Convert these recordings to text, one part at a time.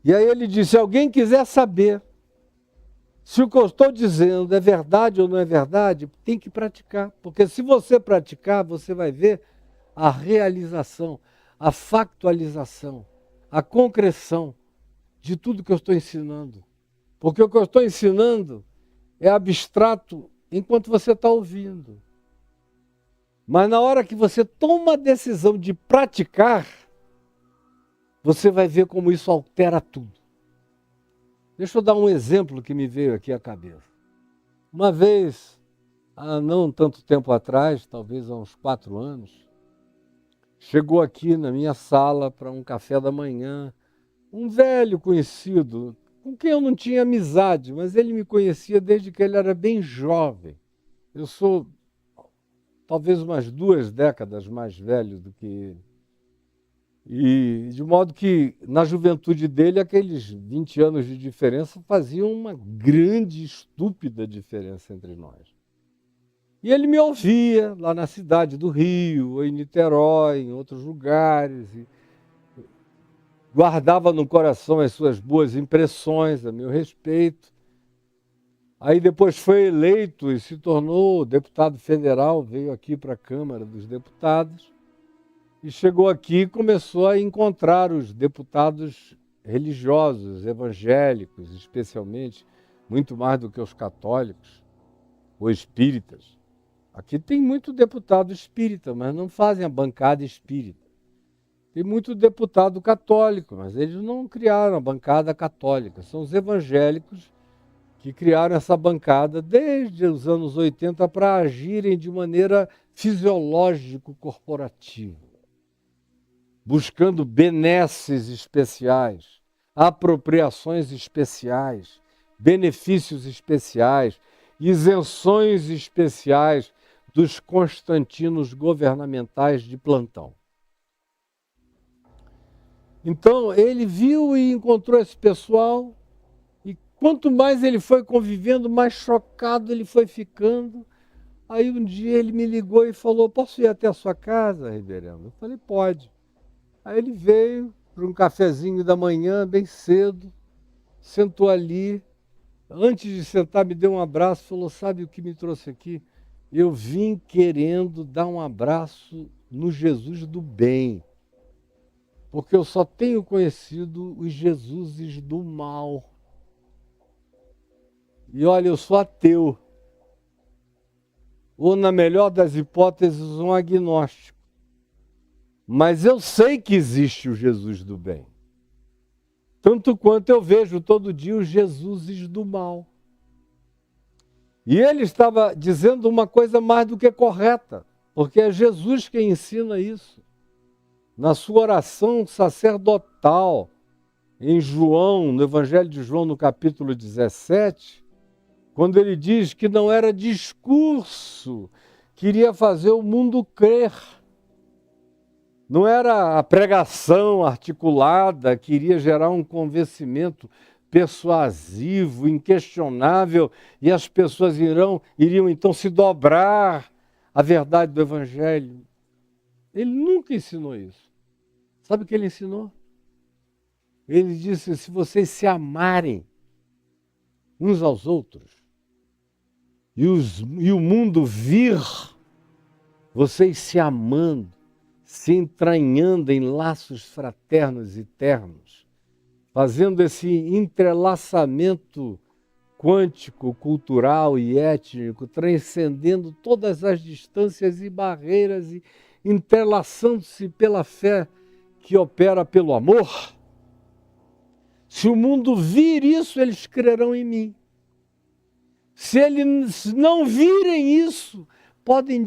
E aí ele disse, se alguém quiser saber se o que eu estou dizendo é verdade ou não é verdade, tem que praticar. Porque se você praticar, você vai ver a realização, a factualização, a concreção de tudo que eu estou ensinando. Porque o que eu estou ensinando é abstrato enquanto você está ouvindo. Mas na hora que você toma a decisão de praticar, você vai ver como isso altera tudo. Deixa eu dar um exemplo que me veio aqui à cabeça. Uma vez, há não tanto tempo atrás, talvez há uns 4 anos, chegou aqui na minha sala para um café da manhã um velho conhecido, com quem eu não tinha amizade, mas ele me conhecia desde que ele era bem jovem. Eu sou talvez umas 2 décadas mais velho do que ele. E de modo que na juventude dele, aqueles 20 anos de diferença faziam uma grande, estúpida diferença entre nós. E ele me ouvia lá na cidade do Rio, ou em Niterói, em outros lugares, e guardava no coração as suas boas impressões a meu respeito. Aí depois foi eleito e se tornou deputado federal, veio aqui para a Câmara dos Deputados, e chegou aqui e começou a encontrar os deputados religiosos, evangélicos, especialmente, muito mais do que os católicos ou espíritas. Aqui tem muito deputado espírita, mas não fazem a bancada espírita. Tem muito deputado católico, mas eles não criaram a bancada católica. São os evangélicos que criaram essa bancada desde os anos 80 para agirem de maneira fisiológico-corporativa, buscando benesses especiais, apropriações especiais, benefícios especiais, isenções especiais dos constantinos governamentais de plantão. Então, ele viu e encontrou esse pessoal, e quanto mais ele foi convivendo, mais chocado ele foi ficando. Aí um dia ele me ligou e falou, posso ir até a sua casa, reverendo? Eu falei, pode. Aí ele veio para um cafezinho da manhã, bem cedo, sentou ali. Antes de sentar, me deu um abraço, falou, sabe o que me trouxe aqui? Eu vim querendo dar um abraço no Jesus do bem, porque eu só tenho conhecido os Jesuses do mal. E olha, eu sou ateu, ou na melhor das hipóteses, um agnóstico. Mas eu sei que existe o Jesus do bem. Tanto quanto eu vejo todo dia os Jesuses do mal. E ele estava dizendo uma coisa mais do que correta, porque é Jesus quem ensina isso. Na sua oração sacerdotal, em João, no Evangelho de João, no capítulo 17, quando ele diz que não era discurso que iria fazer o mundo crer, não era a pregação articulada que iria gerar um convencimento persuasivo, inquestionável, e as pessoas iriam então se dobrar à verdade do Evangelho. Ele nunca ensinou isso. Sabe o que ele ensinou? Ele disse, se vocês se amarem uns aos outros, e o mundo vir vocês se amando, se entranhando em laços fraternos e ternos, fazendo esse entrelaçamento quântico, cultural e étnico, transcendendo todas as distâncias e barreiras e entrelaçando-se pela fé que opera pelo amor. Se o mundo vir isso, eles crerão em mim. Se eles não virem isso, podem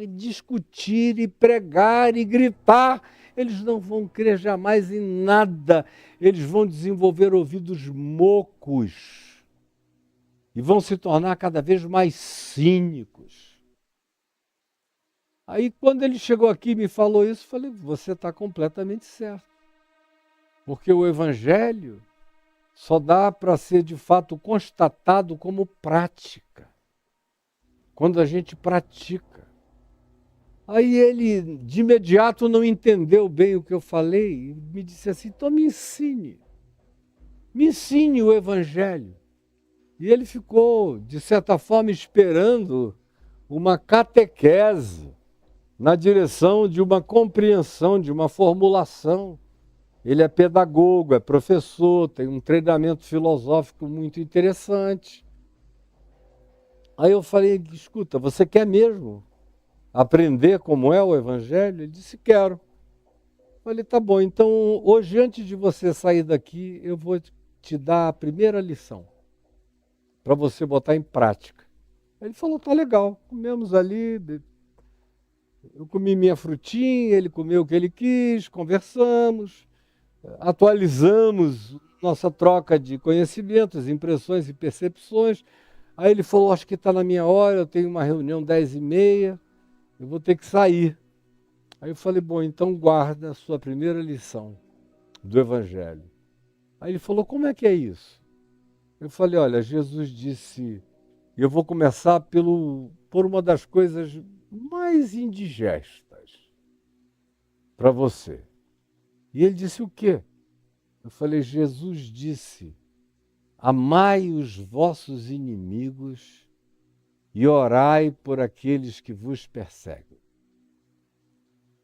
discutir e pregar e gritar, eles não vão crer jamais em nada. Eles vão desenvolver ouvidos mocos e vão se tornar cada vez mais cínicos. Aí, quando ele chegou aqui e me falou isso, eu falei, você está completamente certo. Porque o Evangelho só dá para ser, de fato, constatado como prática. Quando a gente pratica. Aí ele, de imediato, não entendeu bem o que eu falei e me disse assim, então me ensine. me ensine o Evangelho. E ele ficou, de certa forma, esperando uma catequese na direção de uma compreensão, de uma formulação. Ele é pedagogo, é professor, tem um treinamento filosófico muito interessante. Aí eu falei, escuta, você quer mesmo aprender como é o Evangelho? Ele disse, quero. Eu falei, tá bom, então hoje antes de você sair daqui, eu vou te dar a primeira lição, para você botar em prática. Ele falou, tá legal, comemos ali, eu comi minha frutinha, ele comeu o que ele quis, conversamos, atualizamos nossa troca de conhecimentos, impressões e percepções. Aí ele falou, acho que está na minha hora, eu tenho uma reunião 10h30, eu vou ter que sair. Aí eu falei, bom, então guarda a sua primeira lição do Evangelho. Aí ele falou, como é que é isso? Eu falei, olha, Jesus disse, eu vou começar por uma das coisas mais indigestas para você. E ele disse o quê? Eu falei, Jesus disse, amai os vossos inimigos e orai por aqueles que vos perseguem.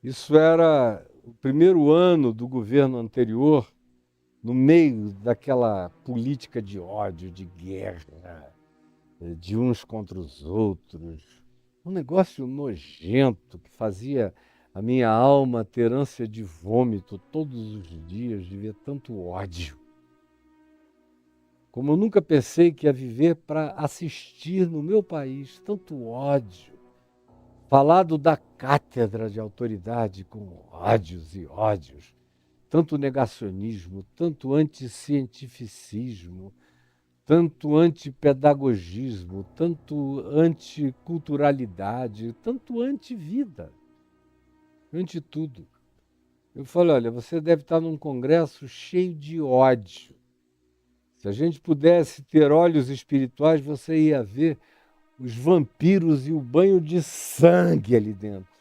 Isso era o primeiro ano do governo anterior, no meio daquela política de ódio, de guerra, de uns contra os outros. Um negócio nojento que fazia a minha alma ter ânsia de vômito todos os dias, de ver tanto ódio. Como eu nunca pensei que ia viver para assistir no meu país tanto ódio. Falado da cátedra de autoridade com ódios e ódios. Tanto negacionismo, tanto anticientificismo, tanto antipedagogismo, tanto anticulturalidade, tanto antivida, ante tudo. Eu falei, olha, você deve estar num congresso cheio de ódio. Se a gente pudesse ter olhos espirituais, você ia ver os vampiros e o banho de sangue ali dentro.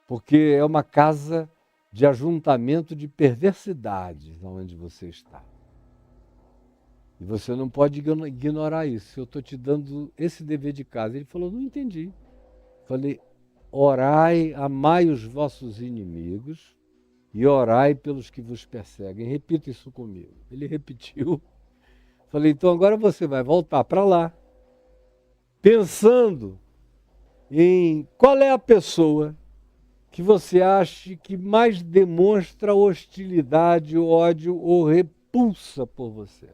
Porque é uma casa de ajuntamento de perversidades onde você está. E você não pode ignorar isso. Eu estou te dando esse dever de casa. Ele falou, não entendi. Falei, orai, amai os vossos inimigos e orai pelos que vos perseguem. Repita isso comigo. Ele repetiu. Falei, então agora você vai voltar para lá, pensando em qual é a pessoa que você acha que mais demonstra hostilidade, ódio ou repulsa por você.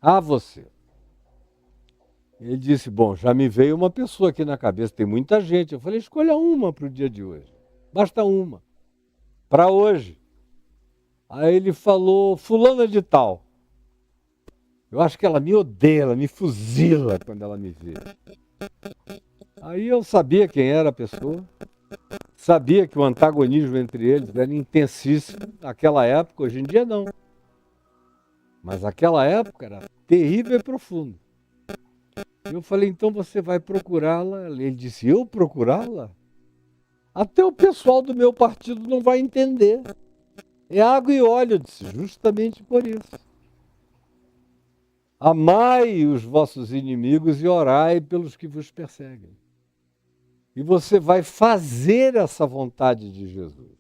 A você. Ele disse, bom, já me veio uma pessoa aqui na cabeça, tem muita gente. Eu falei, escolha uma para o dia de hoje. Basta uma. Para hoje. Aí ele falou, fulana de tal. Eu acho que ela me odeia, ela me fuzila quando ela me vê. Aí eu sabia quem era a pessoa. Sabia que o antagonismo entre eles era intensíssimo naquela época, hoje em dia não. Mas aquela época era terrível e profundo. Eu falei, então você vai procurá-la. Ele disse, eu procurá-la? Até o pessoal do meu partido não vai entender. É água e óleo, eu disse, justamente por isso. Amai os vossos inimigos e orai pelos que vos perseguem. E você vai fazer essa vontade de Jesus.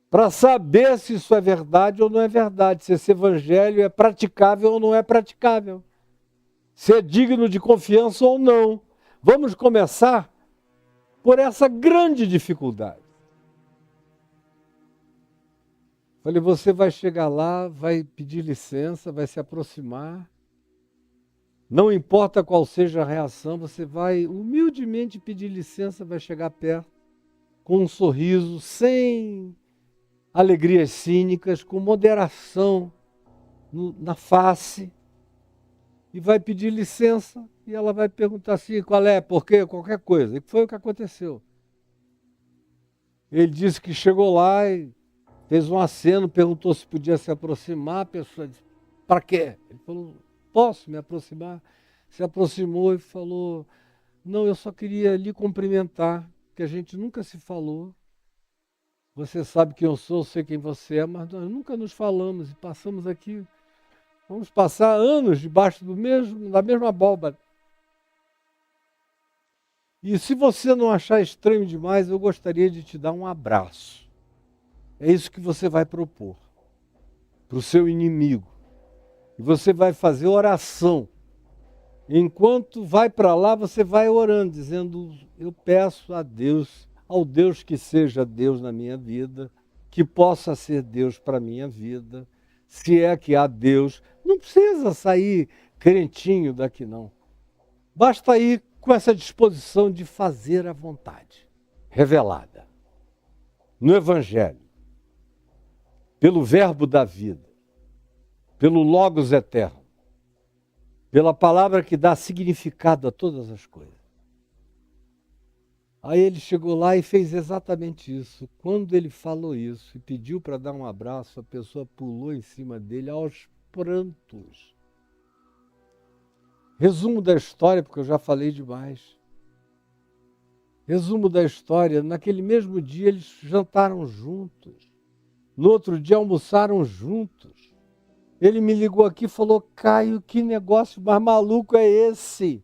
Para saber se isso é verdade ou não é verdade, se esse evangelho é praticável ou não é praticável. Se é digno de confiança ou não. Vamos começar por essa grande dificuldade. Falei, você vai chegar lá, vai pedir licença, vai se aproximar. Não importa qual seja a reação, você vai humildemente pedir licença, vai chegar perto, com um sorriso, sem alegrias cínicas, com moderação na face, e vai pedir licença, e ela vai perguntar assim, qual é, por quê, qualquer coisa. E foi o que aconteceu. Ele disse que chegou lá e fez um aceno, perguntou se podia se aproximar, a pessoa disse, para quê? Ele falou, posso me aproximar? Se aproximou e falou, não, eu só queria lhe cumprimentar, que a gente nunca se falou. Você sabe quem eu sou, sei quem você é, mas nós nunca nos falamos e passamos aqui. Vamos passar anos debaixo da mesma abóbora. E se você não achar estranho demais, eu gostaria de te dar um abraço. É isso que você vai propor para o seu inimigo. E você vai fazer oração. Enquanto vai para lá, você vai orando, dizendo: eu peço a Deus, ao Deus que seja Deus na minha vida, que possa ser Deus para a minha vida, se é que há Deus. Não precisa sair crentinho daqui, não. Basta ir com essa disposição de fazer a vontade revelada no Evangelho, pelo Verbo da vida, pelo Logos eterno, pela palavra que dá significado a todas as coisas. Aí ele chegou lá e fez exatamente isso. Quando ele falou isso e pediu para dar um abraço, a pessoa pulou em cima dele aos prantos. Resumo da história, porque eu já falei demais. Resumo da história: naquele mesmo dia eles jantaram juntos. No outro dia almoçaram juntos. Ele me ligou aqui e falou: Caio, que negócio mais maluco é esse?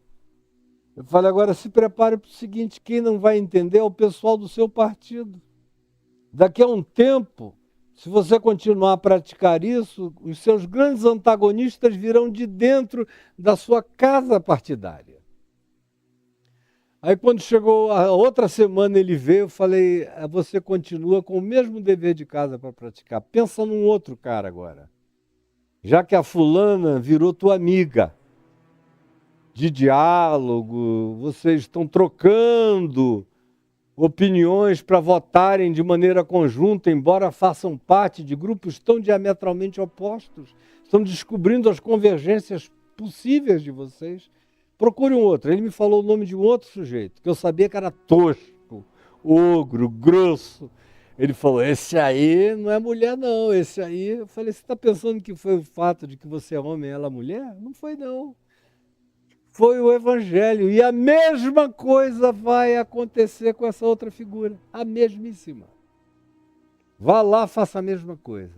Eu falei: agora se prepare para o seguinte, quem não vai entender é o pessoal do seu partido. Daqui a um tempo, se você continuar a praticar isso, os seus grandes antagonistas virão de dentro da sua casa partidária. Aí quando chegou a outra semana ele veio, eu falei: você continua com o mesmo dever de casa para praticar. Pensa num outro cara agora. Já que a fulana virou tua amiga, de diálogo, vocês estão trocando opiniões para votarem de maneira conjunta, embora façam parte de grupos tão diametralmente opostos, estão descobrindo as convergências possíveis de vocês. Procure um outro. Ele me falou o nome de um outro sujeito, que eu sabia que era tosco, ogro, grosso. Ele falou: esse aí não é mulher não, esse aí... Eu falei: você está pensando que foi o fato de que você é homem e ela é mulher? Não foi não. Foi o Evangelho. E a mesma coisa vai acontecer com essa outra figura. A mesmíssima. Vá lá, faça a mesma coisa.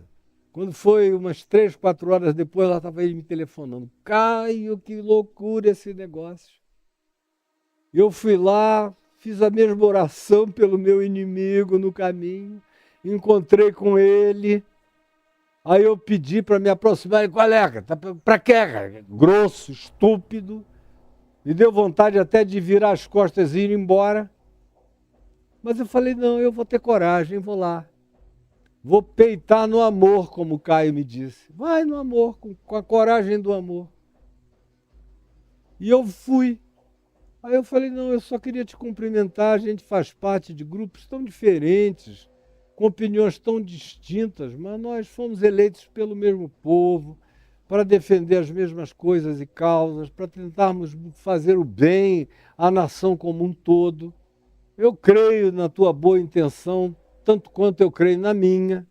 Quando foi umas 3, 4 horas depois, ela estava aí me telefonando: Caio, que loucura esse negócio. Eu fui lá, fiz a mesma oração pelo meu inimigo no caminho, encontrei com ele, aí eu pedi para me aproximar: colega, para quê? Grosso, estúpido, me deu vontade até de virar as costas e ir embora, mas eu falei: não, eu vou ter coragem, vou lá, vou peitar no amor, como o Caio me disse. Vai no amor, com a coragem do amor. E eu fui. Aí eu falei: não, eu só queria te cumprimentar, a gente faz parte de grupos tão diferentes, com opiniões tão distintas, mas nós fomos eleitos pelo mesmo povo, para defender as mesmas coisas e causas, para tentarmos fazer o bem à nação como um todo. Eu creio na tua boa intenção, tanto quanto eu creio na minha.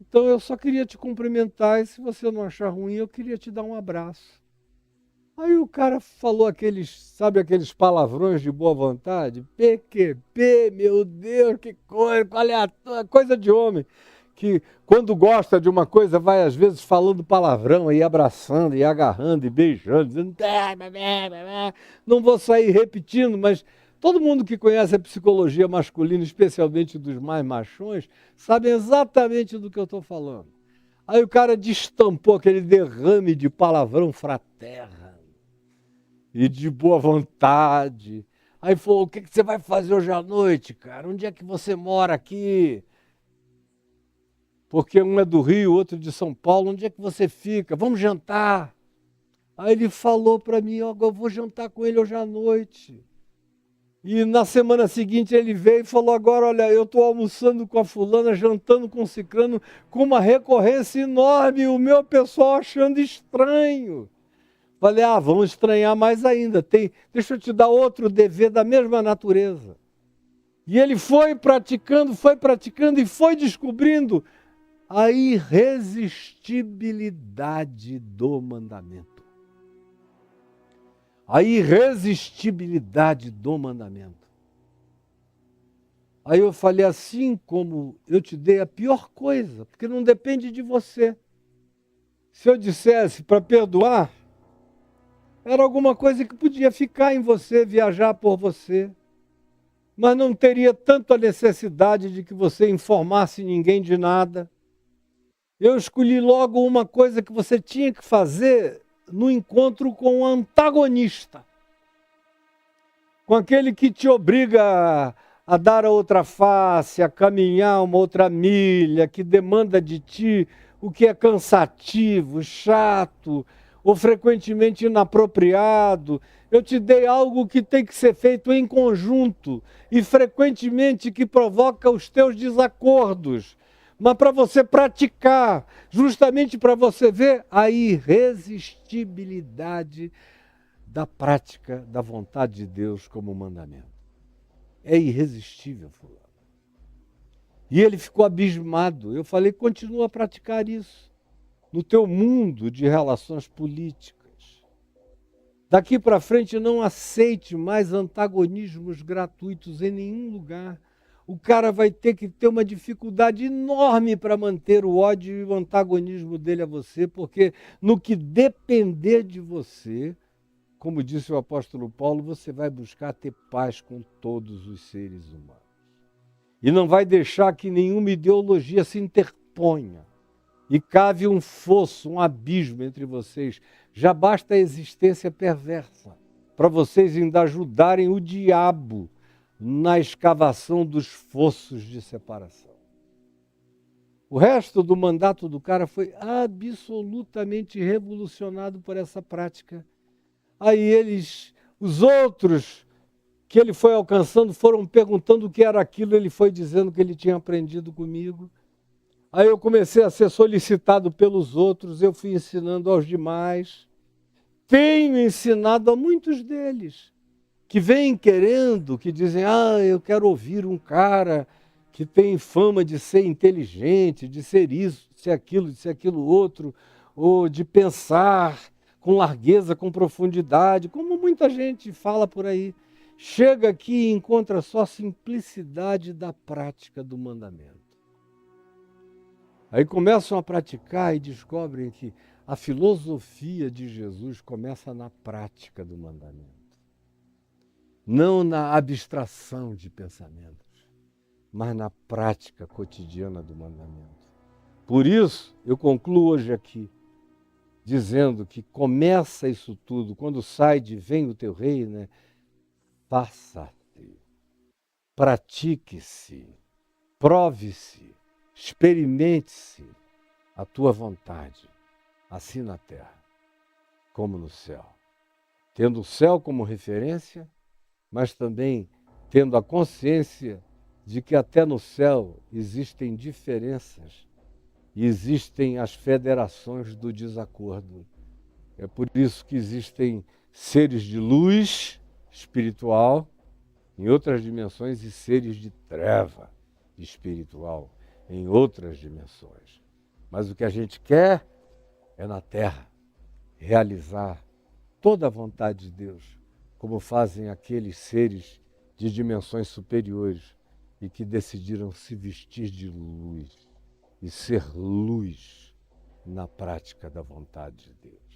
Então eu só queria te cumprimentar, e se você não achar ruim, eu queria te dar um abraço. Aí o cara falou sabe aqueles palavrões de boa vontade? PQP, meu Deus, que coisa, qual é a coisa de homem, que quando gosta de uma coisa vai às vezes falando palavrão, e abraçando, e agarrando, e beijando, dizendo... Não vou sair repetindo, mas todo mundo que conhece a psicologia masculina, especialmente dos mais machões, sabe exatamente do que eu estou falando. Aí o cara destampou aquele derrame de palavrão fraterno e de boa vontade. Aí falou: o que você vai fazer hoje à noite, cara? Onde é que você mora aqui? Porque um é do Rio, outro de São Paulo. Onde é que você fica? Vamos jantar. Aí ele falou para mim: eu vou jantar com ele hoje à noite. E na semana seguinte ele veio e falou: agora, olha, eu estou almoçando com a fulana, jantando com o ciclano, com uma recorrência enorme, o meu pessoal achando estranho. Falei: vamos estranhar mais ainda. Deixa eu te dar outro dever da mesma natureza. E ele foi praticando e foi descobrindo a irresistibilidade do mandamento. A irresistibilidade do mandamento. Aí eu falei, assim como eu te dei a pior coisa, porque não depende de você. Se eu dissesse para perdoar, era alguma coisa que podia ficar em você, viajar por você, mas não teria tanto a necessidade de que você informasse ninguém de nada. Eu escolhi logo uma coisa que você tinha que fazer no encontro com o antagonista, com aquele que te obriga a dar a outra face, a caminhar uma outra milha, que demanda de ti o que é cansativo, chato, ou frequentemente inapropriado. Eu te dei algo que tem que ser feito em conjunto e frequentemente que provoca os teus desacordos. Mas para você praticar, justamente para você ver a irresistibilidade da prática da vontade de Deus como mandamento. É irresistível, fulano. E ele ficou abismado. Eu falei, continua a praticar isso no teu mundo de relações políticas. Daqui para frente não aceite mais antagonismos gratuitos em nenhum lugar. O cara vai ter que ter uma dificuldade enorme para manter o ódio e o antagonismo dele a você, porque no que depender de você, como disse o apóstolo Paulo, você vai buscar ter paz com todos os seres humanos. E não vai deixar que nenhuma ideologia se interponha e cave um fosso, um abismo entre vocês. Já basta a existência perversa para vocês ainda ajudarem o diabo na escavação dos fossos de separação. O resto do mandato do cara foi absolutamente revolucionado por essa prática. Aí os outros que ele foi alcançando foram perguntando o que era aquilo, ele foi dizendo que ele tinha aprendido comigo. Aí eu comecei a ser solicitado pelos outros, eu fui ensinando aos demais. Tenho ensinado a muitos deles, que vêm querendo, que dizem, eu quero ouvir um cara que tem fama de ser inteligente, de ser isso, de ser aquilo outro, ou de pensar com largueza, com profundidade, como muita gente fala por aí. Chega aqui e encontra só a simplicidade da prática do mandamento. Aí começam a praticar e descobrem que a filosofia de Jesus começa na prática do mandamento. Não na abstração de pensamentos, mas na prática cotidiana do mandamento. Por isso, eu concluo hoje aqui, dizendo que começa isso tudo, quando sai de vem o teu reino, né? Faça-se, pratique-se, prove-se, experimente-se a tua vontade, assim na terra como no céu. Tendo o céu como referência, mas também tendo a consciência de que até no céu existem diferenças e existem as federações do desacordo. É por isso que existem seres de luz espiritual em outras dimensões e seres de treva espiritual em outras dimensões. Mas o que a gente quer é na terra realizar toda a vontade de Deus, como fazem aqueles seres de dimensões superiores e que decidiram se vestir de luz e ser luz na prática da vontade de Deus.